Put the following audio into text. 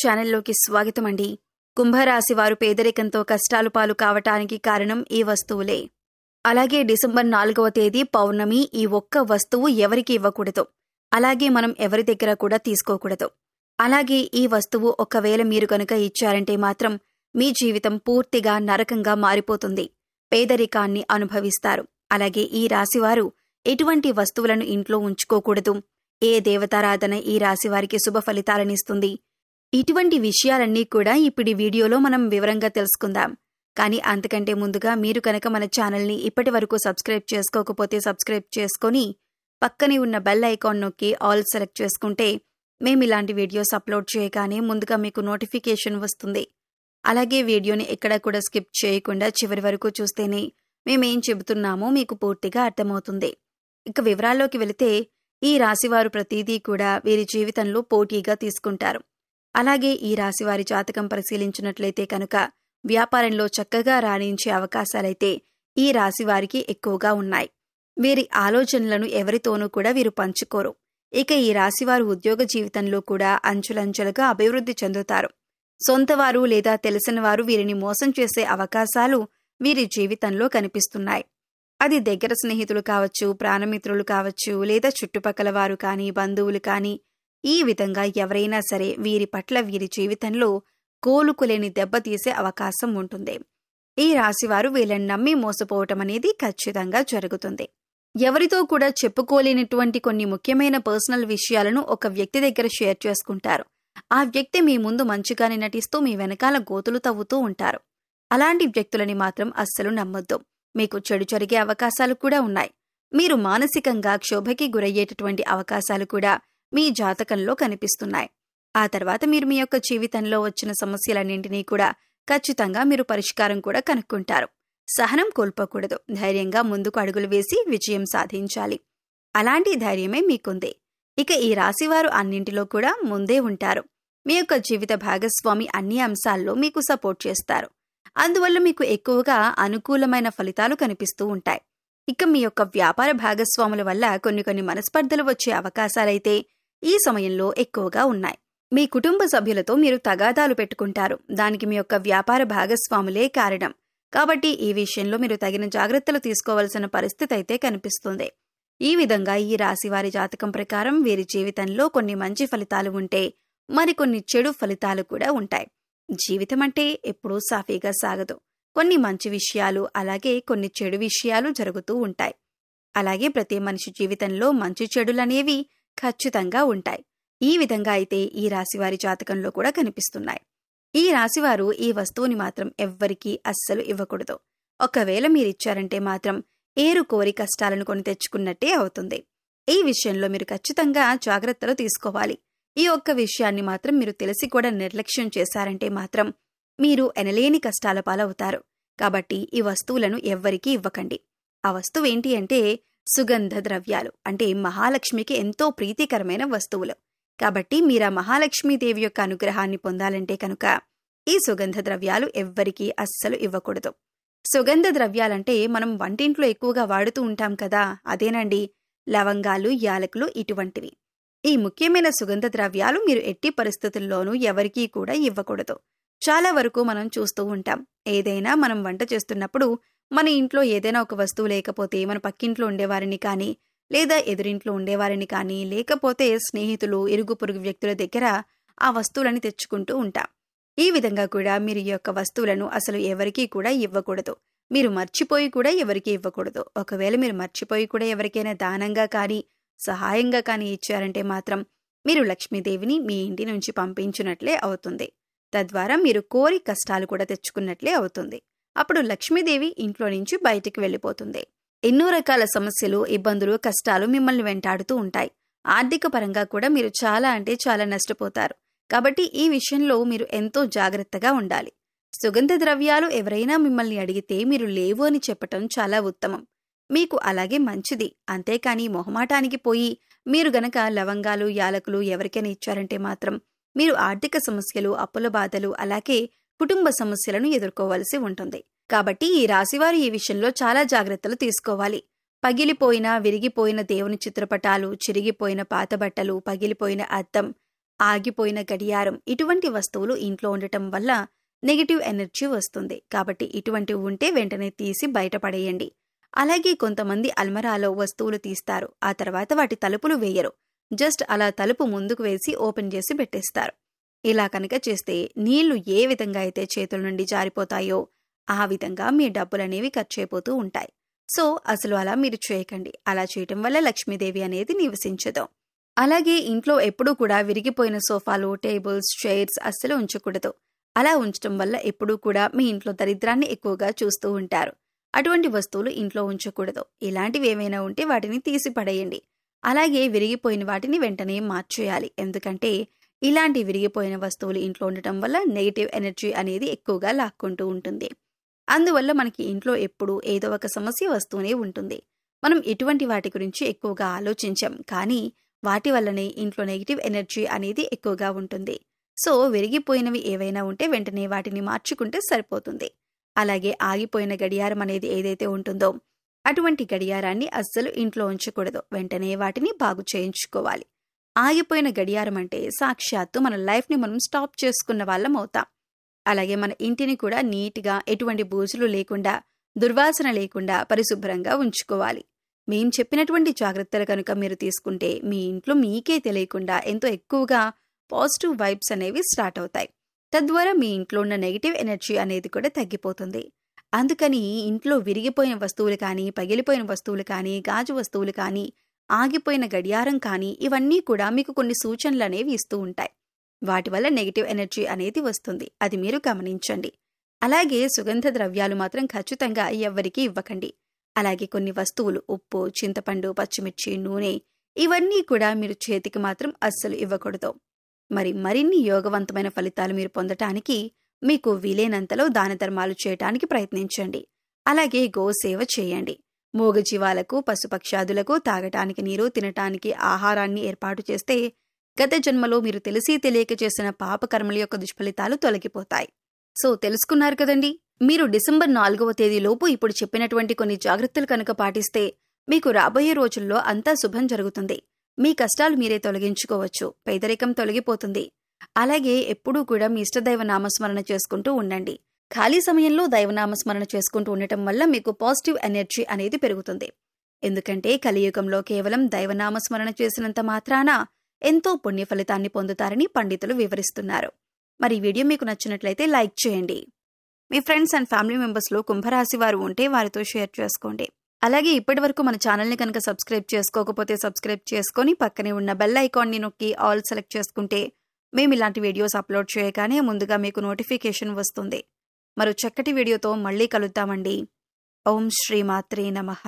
ఛానల్లోకి స్వాగతమండి. కుంభరాశి వారు పేదరికంతో కష్టాలు పాలు కావటానికి కారణం ఈ వస్తువులే. అలాగే డిసెంబర్ 4వ తేదీ పౌర్ణమి ఈ ఒక్క వస్తువు ఎవరికి ఇవ్వకూడదు. అలాగే మనం ఎవరి దగ్గర కూడా తీసుకోకూడదు. అలాగే ఈ వస్తువు ఒకవేళ మీరు గనుక ఇచ్చారంటే మాత్రం మీ జీవితం పూర్తిగా నరకంగా మారిపోతుంది. పేదరికాన్ని అనుభవిస్తారు. అలాగే ఈ రాశివారు ఎటువంటి వస్తువులను ఇంట్లో ఉంచుకోకూడదు. ఏ దేవతారాధన ఈ రాశివారికి శుభ ఫలితాలనిస్తుంది? ఇటువంటి విషయాలన్నీ కూడా ఇప్పుడు వీడియోలో మనం వివరంగా తెలుసుకుందాం. కానీ అంతకంటే ముందుగా మీరు కనుక మన ఛానల్ని ఇప్పటి వరకు సబ్స్క్రైబ్ చేసుకోకపోతే సబ్స్క్రైబ్ చేసుకొని పక్కనే ఉన్న బెల్ ఐకాన్ నొక్కి ఆల్ సెలెక్ట్ చేసుకుంటే మేము ఇలాంటి వీడియోస్ అప్లోడ్ చేయగానే ముందుగా మీకు నోటిఫికేషన్ వస్తుంది. అలాగే వీడియోని ఎక్కడా కూడా స్కిప్ చేయకుండా చివరి వరకు చూస్తేనే మేమేం చెబుతున్నామో మీకు పూర్తిగా అర్థమవుతుంది. ఇక వివరాల్లోకి వెళితే ఈ రాశివారు ప్రతిదీ కూడా వీరి జీవితంలో పోటీగా తీసుకుంటారు. అలాగే ఈ రాశివారి జాతకం పరిశీలించినట్లయితే కనుక వ్యాపారంలో చక్కగా రాణించే అవకాశాలైతే ఈ రాశివారికి ఎక్కువగా ఉన్నాయి. వీరి ఆలోచనలను ఎవరితోనూ కూడా వీరు పంచుకోరు. ఇక ఈ రాశివారు ఉద్యోగ జీవితంలో కూడా అంచులంచెలుగా అభివృద్ధి చెందుతారు. సొంతవారు లేదా తెలిసిన వారు వీరిని మోసం చేసే అవకాశాలు వీరి జీవితంలో కనిపిస్తున్నాయి. అది దగ్గర స్నేహితులు కావచ్చు, ప్రాణమిత్రులు కావచ్చు, లేదా చుట్టుపక్కల వారు కానీ, బంధువులు కానీ, ఈ విధంగా ఎవరైనా సరే వీరి పట్ల వీరి జీవితంలో కోలుకులేని దెబ్బతీసే అవకాశం ఉంటుంది. ఈ రాశివారు వీళ్ళని నమ్మి మోసపోవటం అనేది ఖచ్చితంగా జరుగుతుంది. ఎవరితో కూడా చెప్పుకోలేనటువంటి కొన్ని ముఖ్యమైన పర్సనల్ విషయాలను ఒక వ్యక్తి దగ్గర షేర్ చేసుకుంటారు. ఆ వ్యక్తి మీ ముందు మంచిగానే నటిస్తూ మీ వెనకాల గోతులు తవ్వుతూ ఉంటారు. అలాంటి వ్యక్తులని మాత్రం అస్సలు నమ్మొద్దు. మీకు చెడు జరిగే అవకాశాలు కూడా ఉన్నాయి. మీరు మానసికంగా క్షోభకి గురయ్యేటటువంటి అవకాశాలు కూడా మీ జాతకంలో కనిపిస్తున్నాయి. ఆ తర్వాత మీరు మీ యొక్క జీవితంలో వచ్చిన సమస్యలన్నింటినీ కూడా ఖచ్చితంగా మీరు పరిష్కారం కూడా కనుక్కుంటారు. సహనం కోల్పోకూడదు. ధైర్యంగా ముందుకు అడుగులు వేసి విజయం సాధించాలి. అలాంటి ధైర్యమే మీకుంది. ఇక ఈ రాశివారు అన్నింటిలో కూడా ముందే ఉంటారు. మీ యొక్క జీవిత భాగస్వామి అన్ని అంశాల్లో మీకు సపోర్ట్ చేస్తారు. అందువల్ల మీకు ఎక్కువగా అనుకూలమైన ఫలితాలు కనిపిస్తూ ఉంటాయి. ఇక మీ యొక్క వ్యాపార భాగస్వాముల వల్ల కొన్ని మనస్పర్ధలు వచ్చే అవకాశాలైతే ఈ సమయంలో ఎక్కువగా ఉన్నాయి. మీ కుటుంబ సభ్యులతో మీరు తగాదాలు పెట్టుకుంటారు. దానికి మీ యొక్క వ్యాపార భాగస్వాములే కారణం. కాబట్టి ఈ విషయంలో మీరు తగిన జాగ్రత్తలు తీసుకోవాల్సిన పరిస్థితి అయితే కనిపిస్తుంది. ఈ విధంగా ఈ రాశివారి జాతకం ప్రకారం వీరి జీవితంలో కొన్ని మంచి ఫలితాలు ఉంటే మరికొన్ని చెడు ఫలితాలు కూడా ఉంటాయి. జీవితం అంటే ఎప్పుడూ సాఫీగా సాగదు. కొన్ని మంచి విషయాలు అలాగే కొన్ని చెడు విషయాలు జరుగుతూ ఉంటాయి. అలాగే ప్రతి మనిషి జీవితంలో మంచి చెడులనేవి ఖచ్చితంగా ఉంటాయి. ఈ విధంగా అయితే ఈ రాశివారి జాతకంలో కూడా కనిపిస్తున్నాయి. ఈ రాశివారు ఈ వస్తువుని మాత్రం ఎవ్వరికీ అస్సలు ఇవ్వకూడదు. ఒకవేళ మీరిచ్చారంటే మాత్రం ఏరు కోరి కష్టాలను కొని తెచ్చుకున్నట్టే అవుతుంది. ఈ విషయంలో మీరు ఖచ్చితంగా జాగ్రత్తలు తీసుకోవాలి. ఈ ఒక్క విషయాన్ని మాత్రం మీరు తెలిసి కూడా నిర్లక్ష్యం చేశారంటే మాత్రం మీరు ఎనలేని కష్టాల పాలవుతారు. కాబట్టి ఈ వస్తువులను ఎవ్వరికీ ఇవ్వకండి. ఆ వస్తువు ఏంటి అంటే సుగంధ ద్రవ్యాలు, అంటే మహాలక్ష్మికి ఎంతో ప్రీతికరమైన వస్తువులు. కాబట్టి మీరా మహాలక్ష్మీదేవి యొక్క అనుగ్రహాన్ని పొందాలంటే కనుక ఈ సుగంధ ద్రవ్యాలు ఎవ్వరికీ అస్సలు ఇవ్వకూడదు. సుగంధ ద్రవ్యాలంటే మనం వంటింట్లో ఎక్కువగా వాడుతూ ఉంటాం కదా, అదేనండి లవంగాలు, యాలకులు ఇటువంటివి. ఈ ముఖ్యమైన సుగంధ ద్రవ్యాలు మీరు ఎట్టి పరిస్థితుల్లోనూ ఎవరికీ కూడా ఇవ్వకూడదు. చాలా వరకు మనం చూస్తూ ఉంటాం. ఏదైనా మనం వంట చేస్తున్నప్పుడు మన ఇంట్లో ఏదైనా ఒక వస్తువు లేకపోతే మన పక్కింట్లో ఉండేవారిని కానీ, లేదా ఎదురింట్లో ఉండేవారిని కానీ, లేకపోతే స్నేహితులు, ఇరుగు పొరుగు వ్యక్తుల దగ్గర ఆ వస్తువులని తెచ్చుకుంటూ ఉంటాం. ఈ విధంగా కూడా మీరు ఈ యొక్క వస్తువులను అసలు ఎవరికీ కూడా ఇవ్వకూడదు. మీరు మర్చిపోయి కూడా ఎవరికీ ఇవ్వకూడదు. ఒకవేళ మీరు మర్చిపోయి కూడా ఎవరికైనా దానంగా కానీ, సహాయంగా కానీ ఇచ్చారంటే మాత్రం మీరు లక్ష్మీదేవిని మీ ఇంటి నుంచి పంపించినట్లే అవుతుంది. తద్వారా మీరు కోరి కష్టాలు కూడా తెచ్చుకున్నట్లే అవుతుంది. అప్పుడు లక్ష్మీదేవి ఇంట్లో నుంచి బయటికి వెళ్ళిపోతుంది. ఎన్నో రకాల సమస్యలు, ఇబ్బందులు, కష్టాలు మిమ్మల్ని వెంటాడుతూ ఉంటాయి. ఆర్థిక పరంగా కూడా మీరు చాలా అంటే చాలా నష్టపోతారు. కాబట్టి ఈ విషయంలో మీరు ఎంతో జాగ్రత్తగా ఉండాలి. సుగంధ ద్రవ్యాలు ఎవరైనా మిమ్మల్ని అడిగితే మీరు లేవు అని చెప్పటం చాలా ఉత్తమం. మీకు అలాగే మంచిది. అంతేకాని మొహమాటానికి పోయి మీరు గనక లవంగాలు, యాలకులు ఎవరికైనా ఇచ్చారంటే మాత్రం మీరు ఆర్థిక సమస్యలు, అప్పుల బాధలు, అలాగే కుటుంబ సమస్యలను ఎదుర్కోవాల్సి ఉంటుంది. కాబట్టి ఈ రాశివారు ఈ విషయంలో చాలా జాగ్రత్తలు తీసుకోవాలి. పగిలిపోయిన, విరిగిపోయిన దేవుని చిత్రపటాలు, చిరిగిపోయిన పాత బట్టలు, పగిలిపోయిన అద్దం, ఆగిపోయిన గడియారం ఇటువంటి వస్తువులు ఇంట్లో ఉండటం వల్ల నెగటివ్ ఎనర్జీ వస్తుంది. కాబట్టి ఇటువంటివి ఉంటే వెంటనే తీసి బయటపడేయండి. అలాగే కొంతమంది అల్మరాలో వస్తువులు తీస్తారు, ఆ తర్వాత వాటి తలుపులు వేయరు. జస్ట్ అలా తలుపు ముందుకు వేసి ఓపెన్ చేసి పెట్టేస్తారు. ఇలా కనుక చేస్తే నీళ్లు ఏ విధంగా అయితే చేతుల నుండి జారిపోతాయో ఆ విధంగా మీ డబ్బులనేవి ఖర్చయిపోతూ ఉంటాయి. సో అసలు అలా మీరు చేయకండి. అలా చేయటం వల్ల లక్ష్మీదేవి అనేది నివసించదు. అలాగే ఇంట్లో ఎప్పుడూ కూడా విరిగిపోయిన సోఫాలు, టేబుల్స్, చైర్స్ అస్సలు ఉంచకూడదు. అలా ఉంచటం వల్ల ఎప్పుడూ కూడా మీ ఇంట్లో దరిద్రాన్ని ఎక్కువగా చూస్తూ ఉంటారు. అటువంటి వస్తువులు ఇంట్లో ఉంచకూడదు. ఇలాంటివి ఏమైనా ఉంటే వాటిని తీసి పడేయండి. అలాగే విరిగిపోయిన వాటిని వెంటనే మార్చేయాలి. ఎందుకంటే ఇలాంటి విరిగిపోయిన వస్తువులు ఇంట్లో ఉండటం వల్ల నెగిటివ్ ఎనర్జీ అనేది ఎక్కువగా లాక్కుంటూ ఉంటుంది. అందువల్ల మనకి ఇంట్లో ఎప్పుడూ ఏదో ఒక సమస్య వస్తూనే ఉంటుంది. మనం ఇటువంటి వాటి గురించి ఎక్కువగా ఆలోచించాం, కానీ వాటి వల్లనే ఇంట్లో నెగిటివ్ ఎనర్జీ అనేది ఎక్కువగా ఉంటుంది. సో విరిగిపోయినవి ఏవైనా ఉంటే వెంటనే వాటిని మార్చుకుంటే సరిపోతుంది. అలాగే ఆగిపోయిన గడియారం అనేది ఏదైతే ఉంటుందో అటువంటి గడియారాన్ని అస్సలు ఇంట్లో ఉంచకూడదు. వెంటనే వాటిని బాగు చేయించుకోవాలి. ఆగిపోయిన గడియారం అంటే సాక్షాత్తు మన లైఫ్ని మనం స్టాప్ చేసుకున్న వాళ్ళం అవుతాం. అలాగే మన ఇంటిని కూడా నీట్గా, ఎటువంటి బూజులు లేకుండా, దుర్వాసన లేకుండా పరిశుభ్రంగా ఉంచుకోవాలి. మేం చెప్పినటువంటి జాగ్రత్తలు కనుక మీరు తీసుకుంటే మీ ఇంట్లో మీకే తెలియకుండా ఎంతో ఎక్కువగా పాజిటివ్ వైబ్స్ అనేవి స్టార్ట్ అవుతాయి. తద్వారా మీ ఇంట్లో ఉన్న నెగిటివ్ ఎనర్జీ అనేది కూడా తగ్గిపోతుంది. అందుకని ఇంట్లో విరిగిపోయిన వస్తువులు కానీ, పగిలిపోయిన వస్తువులు కానీ, గాజు వస్తువులు కానీ, ఆగిపోయిన గడియారం కానీ ఇవన్నీ కూడా మీకు కొన్ని సూచనలు అనేవి ఇస్తూ ఉంటాయి. వాటి వల్ల నెగిటివ్ ఎనర్జీ అనేది వస్తుంది. అది మీరు గమనించండి. అలాగే సుగంధ ద్రవ్యాలు మాత్రం ఖచ్చితంగా ఎవ్వరికీ ఇవ్వకండి. అలాగే కొన్ని వస్తువులు ఉప్పు, చింతపండు, పచ్చిమిర్చి, నూనె ఇవన్నీ కూడా మీరు చేతికి మాత్రం అస్సలు ఇవ్వకూడదు. మరిన్ని యోగవంతమైన ఫలితాలు మీరు పొందటానికి మీకు వీలైనంతలో దాన ధర్మాలు చేయటానికి ప్రయత్నించండి. అలాగే గోసేవ చేయండి. మూగజీవాలకు, పశుపక్షాదులకు తాగటానికి నీరు, తినటానికి ఆహారాన్ని ఏర్పాటు చేస్తే గత జన్మలో మీరు తెలిసి తెలియక చేసిన పాపకర్మల యొక్క దుష్ఫలితాలు తొలగిపోతాయి. సో తెలుసుకున్నారు కదండి. మీరు డిసెంబర్ 4వ తేదీలోపు ఇప్పుడు చెప్పినటువంటి కొన్ని జాగ్రత్తలు కనుక పాటిస్తే మీకు రాబోయే రోజుల్లో అంతా శుభం జరుగుతుంది. మీ కష్టాలు మీరే తొలగించుకోవచ్చు. పేదరికం తొలగిపోతుంది. అలాగే ఎప్పుడూ కూడా మీ ఇష్టదైవ నామస్మరణ చేసుకుంటూ ఉండండి. ఖాళీ సమయంలో దైవనామస్మరణ చేసుకుంటూ ఉండటం వల్ల మీకు పాజిటివ్ ఎనర్జీ అనేది పెరుగుతుంది. ఎందుకంటే కలియుగంలో కేవలం దైవనామస్మరణ చేసినంత మాత్రాన ఎంతో పుణ్య ఫలితాన్ని పొందుతారని పండితులు వివరిస్తున్నారు. మరి ఈ వీడియో మీకు నచ్చినట్లయితే లైక్ చేయండి. మీ ఫ్రెండ్స్ అండ్ ఫ్యామిలీ మెంబర్స్లో కుంభరాశి వారు ఉంటే వారితో షేర్ చేసుకోండి. అలాగే ఇప్పటి వరకు మన ఛానల్ని కనుక సబ్స్క్రైబ్ చేసుకోకపోతే సబ్స్క్రైబ్ చేసుకొని పక్కనే ఉన్న బెల్ ఐకాన్ని నొక్కి ఆల్ సెలెక్ట్ చేసుకుంటే మేము ఇలాంటి వీడియోస్ అప్లోడ్ చేయగానే ముందుగా మీకు నోటిఫికేషన్ వస్తుంది. మరో చక్కటి వీడియోతో మళ్ళీ కలుద్దామండి. ఓం శ్రీ మాత్రే నమః.